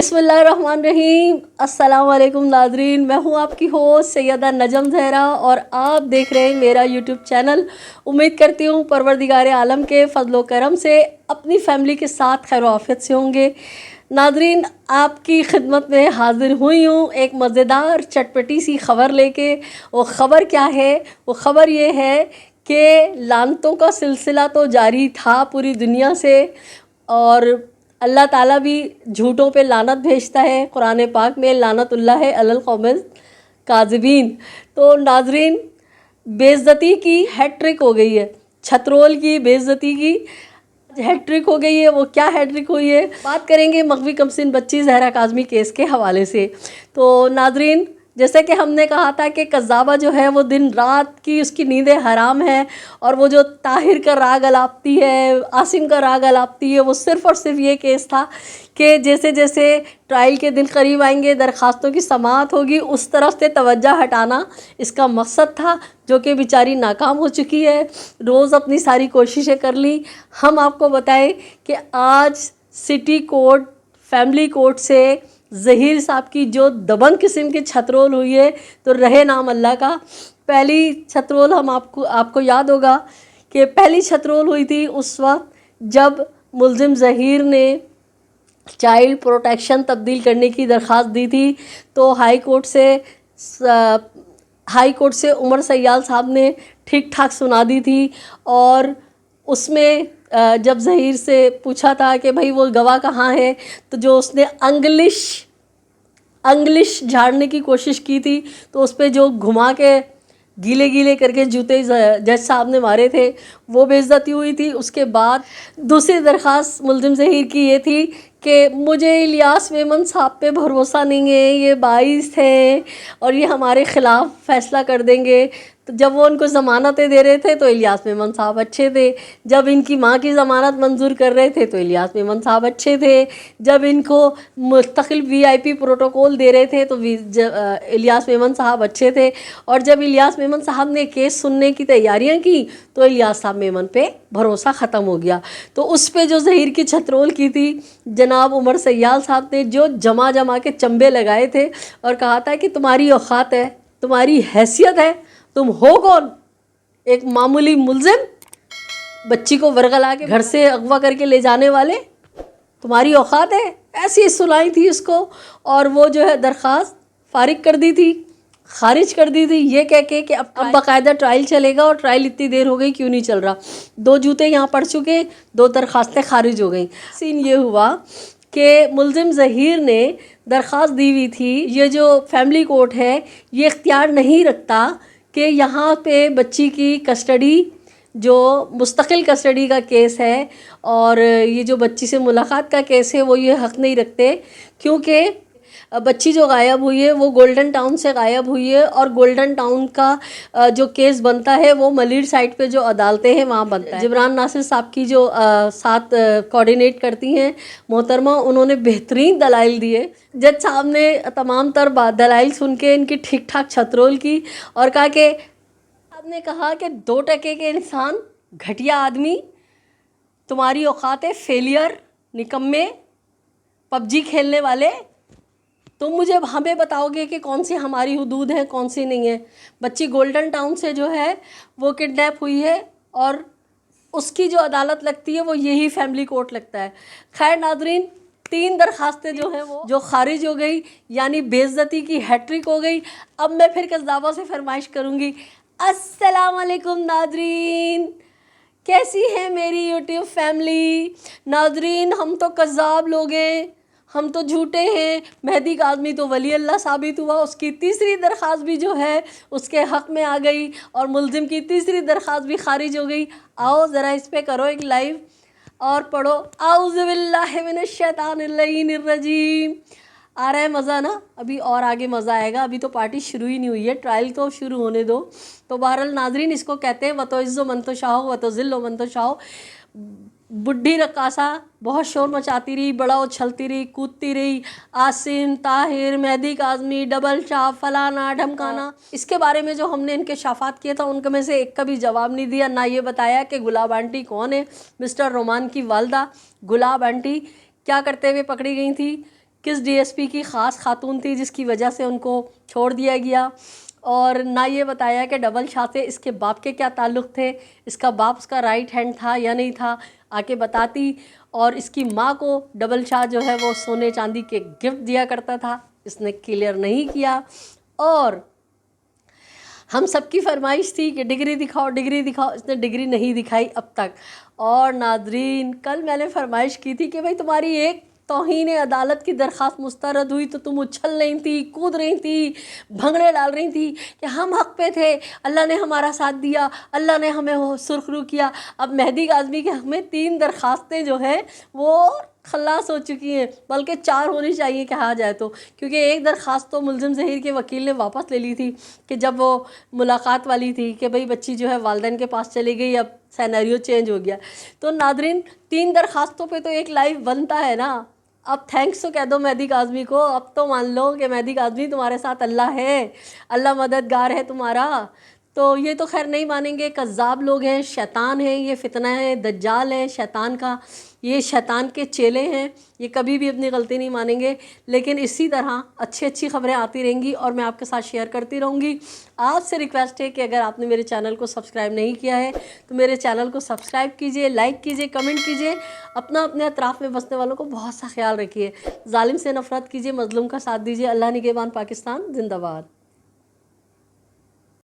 बिस्मिल्लाहिर्रहमानिर्रहीम। अस्सलाम वालेकुम नाज़रीन, मैं हूँ आपकी होस्ट सैयदा नजम ज़हरा और आप देख रहे हैं मेरा यूट्यूब चैनल। उम्मीद करती हूँ परवरदिगार आलम के फ़ज़्ल व करम से अपनी फ़ैमिली के साथ खैर आफ़ियत से होंगे। नाज़रीन, आपकी खिदमत में हाज़िर हुई हूँ एक मज़ेदार चटपटी सी ख़बर लेके। वो ख़बर क्या है? वो ख़बर ये है कि लानतों का सिलसिला तो जारी था पूरी दुनिया से और अल्लाह ताला भी झूठों पे लानत भेजता है। कुरान पाक में लानतुल्लाह अलल कौमिल काज़िबीन। तो नाज़रीन, बेइज्जती की हैट्रिक हो गई है, छतरोल की बेइज्जती की हैट्रिक हो गई है। वो क्या हैट्रिक हुई है, बात करेंगे मग़वी कमसिन बच्ची ज़हरा काज़मी केस के हवाले से। तो नाज़रीन, जैसे कि हमने कहा था कि कज़्ज़ाबा जो है वो दिन रात की उसकी नींदें हराम है और वो जो ताहिर का राग अलापती है, आसिम का राग अलापती है, वो सिर्फ़ और सिर्फ ये केस था कि जैसे जैसे ट्रायल के दिन करीब आएंगे, दरख्वास्तों की समाअत होगी, उस तरफ से तवज्जो हटाना इसका मकसद था, जो कि बेचारी नाकाम हो चुकी है। रोज़ अपनी सारी कोशिशें कर ली। हम आपको बताएं कि आज सिटी कोर्ट, फैमिली कोर्ट से ज़हीर साहब की जो दबंग किस्म की छतरोल हुई है, तो रहे नाम अल्लाह का। पहली छतरोल हम आपको याद होगा कि पहली छतरोल हुई थी उस वक्त जब मुल्ज़िम ज़हीर ने चाइल्ड प्रोटेक्शन तब्दील करने की दरख्वास्त दी थी। तो हाई कोर्ट से उमर सयाल साहब ने ठीक ठाक सुना दी थी और उसमें जब ज़हीर से पूछा था कि भाई वो गवाह कहाँ है, तो जो उसने अंग्लिश झाड़ने की कोशिश की थी, तो उस पर जो घुमा के गीले गीले करके जूते जज साहब ने मारे थे, वो बेइज्जती हुई थी। उसके बाद दूसरी दरख्वास्त मुल्ज़िम ज़हीर की ये थी कि मुझे इलियास मेमन साहब पे भरोसा नहीं है, ये बाइस हैं और ये हमारे ख़िलाफ़ फ़ैसला कर देंगे। तो जब वो उनको ज़मानतें दे रहे थे तो इलियास मेमन साहब अच्छे थे, जब इनकी माँ की ज़मानत मंजूर कर रहे थे तो इलियास मेमन साहब अच्छे थे, जब इनको मुस्तकिल VIP प्रोटोकॉल दे रहे थे तो इलियास मेमन साहब अच्छे थे, और जब इलियास मेमन साहब ने केस सुनने की तैयारियां की तो इलियास साहब मेमन पे भरोसा ख़त्म हो गया। तो उस पे जो ज़हीर की छतरोल की थी जनाब उमर सयाल साहब ने, जो जमा के चंबे लगाए थे और कहा था कि तुम्हारी औकात है, तुम्हारी हैसियत है, तुम हो कौन? एक मामूली मुल्ज़िम, बच्ची को वरगला के घर से अगवा करके ले जाने वाले, तुम्हारी औकात है? ऐसी सुनाई थी उसको और वो जो है दरख्वास्त फारिग कर दी थी, खारिज कर दी थी, ये कह के कि अब बाकायदा ट्रायल चलेगा, और ट्रायल इतनी देर हो गई क्यों नहीं चल रहा। 2 जूते यहाँ पड़ चुके, 2 दरख्वास्तें खारिज हो गई। सीन ये हुआ कि मुल्ज़िम ज़हीर ने दरख्वास्त दी हुई थी, ये जो फैमिली कोर्ट है ये इख्तियार नहीं रखता कि यहाँ पे बच्ची की कस्टडी, जो मुस्तकिल कस्टडी का केस है और ये जो बच्ची से मुलाकात का केस है, वो ये हक़ नहीं रखते, क्योंकि बच्ची जो गायब हुई है वो गोल्डन टाउन से गायब हुई है और गोल्डन टाउन का जो केस बनता है वो मलिर साइड पे जो अदालतें हैं वहाँ बनता है। जिब्रान नासिर साहब की जो साथ कोऑर्डिनेट करती हैं मोहतरमा, उन्होंने बेहतरीन दलाइल दिए। जज साहब ने तमाम तर दलाइल सुन के इनकी ठीक ठाक छतरोल की और कहा कि आपने कहा कि 2 टके के इंसान, घटिया आदमी, तुम्हारी औकात है फेलियर, निकम्मे, PUBG खेलने वाले, तुम मुझे हमें बताओगे कि कौन सी हमारी हुदूद है, कौन सी नहीं है। बच्ची गोल्डन टाउन से जो है वो किडनैप हुई है और उसकी जो अदालत लगती है वो यही फैमिली कोर्ट लगता है। खैर नाज़रीन, 3 दरख्वास्तें जो हैं वो जो खारिज हो गई, यानी बेइज्जती की हैट्रिक हो गई। अब मैं फिर कज़्ज़ाबा से फरमाइश करूँगी, अस्सलाम वालेकुम नाज़रीन, कैसी है मेरी यूट्यूब फैमिली। नाज़रीन, हम तो कज़्ज़ाब लोग हैं, हम तो झूठे हैं। मेहदी काज़मी तो वली अल्लाह साबित हुआ, उसकी तीसरी दरख्वास्त भी जो है उसके हक़ में आ गई और मुल्ज़िम की तीसरी दरख्वास्त भी खारिज हो गई। आओ ज़रा इस पे करो एक लाइव और पढ़ो आऊज़ु बिल्लाहि मिनश शैतानिर रजीम। आ रहा है मज़ा ना? अभी और आगे मज़ा आएगा, अभी तो पार्टी शुरू ही नहीं हुई है, ट्रायल तो शुरू होने दो। तो बहरहाल नाज़रीन, इसको कहते हैं वतो इज़्ज़ो मन तो शाहो वतो ज़िल्लो मन तो शाहो। बुढ़ी रक्कासा बहुत शोर मचाती रही, बड़ा उछलती रही, कूदती रही, आसिम, ताहिर, मेहदी काज़मी, डबल चाप, फलाना ढमकाना। इसके बारे में जो हमने इनके शाफात किए था उनके में से एक का भी जवाब नहीं दिया, ना ये बताया कि गुलाब आंटी कौन है। मिस्टर रोमान की वालदा गुलाब आंटी क्या करते हुए पकड़ी गई थी किस डीएसपी की ख़ास खातून थी जिसकी वजह से उनको छोड़ दिया गया, और ना ये बताया कि डबल शाह से इसके बाप के क्या ताल्लुक़ थे, इसका बाप उसका राइट हैंड था या नहीं था, आके बताती। और इसकी माँ को डबल शाह जो है वो सोने चांदी के गिफ्ट दिया करता था, इसने क्लियर नहीं किया। और हम सबकी फरमाइश थी कि डिग्री दिखाओ डिग्री दिखाओ, इसने डिग्री नहीं दिखाई अब तक। और नादरीन, कल मैंने फरमाइश की थी कि भाई तुम्हारी एक तौहीन अदालत की दरख्वास्त मुस्तरद हुई तो तुम उछल रही थी, कूद रही थी, भंगड़े डाल रही थी कि हम हक़ पे थे, अल्लाह ने हमारा साथ दिया, अल्लाह ने हमें वो सुरखरू किया। अब मेहदी काज़मी के हक़ में 3 दरख्वास्तें जो है वो खल्लास हो चुकी हैं, बल्कि 4 होनी चाहिए कहा जाए तो, क्योंकि एक दरख्वास्त तो मुलजिम ज़हीर के वकील ने वापस ले ली थी कि जब वो मुलाकात वाली थी कि भाई बच्ची जो है वालिदैन के पास चली गई, अब सिनेरियो चेंज हो गया। तो नादरीन, 3 दरख्वास्तों पे तो एक लाइव बनता है ना। अब थैंक्स तो कह दो मेहदी काज़मी को, अब तो मान लो कि मेहदी काज़मी तुम्हारे साथ अल्लाह है, अल्लाह मददगार है तुम्हारा। तो ये तो खैर नहीं मानेंगे, कज़्ज़ाब लोग हैं, शैतान हैं, ये फितना है, दज्जाल है शैतान का, ये शैतान के चेले हैं, ये कभी भी अपनी गलती नहीं मानेंगे। लेकिन इसी तरह अच्छी अच्छी ख़बरें आती रहेंगी और मैं आपके साथ शेयर करती रहूँगी। आपसे रिक्वेस्ट है कि अगर आपने मेरे चैनल को सब्सक्राइब नहीं किया है तो मेरे चैनल को सब्सक्राइब कीजिए, लाइक कीजिए, कमेंट कीजिए। अपने अतराफ़ में बसने वालों को बहुत सा ख्याल रखिए, जालिम से नफ़रत कीजिए, मज़लूम का साथ दीजिए। अल्लाह निगहबान पाकिस्तान जिंदाबाद।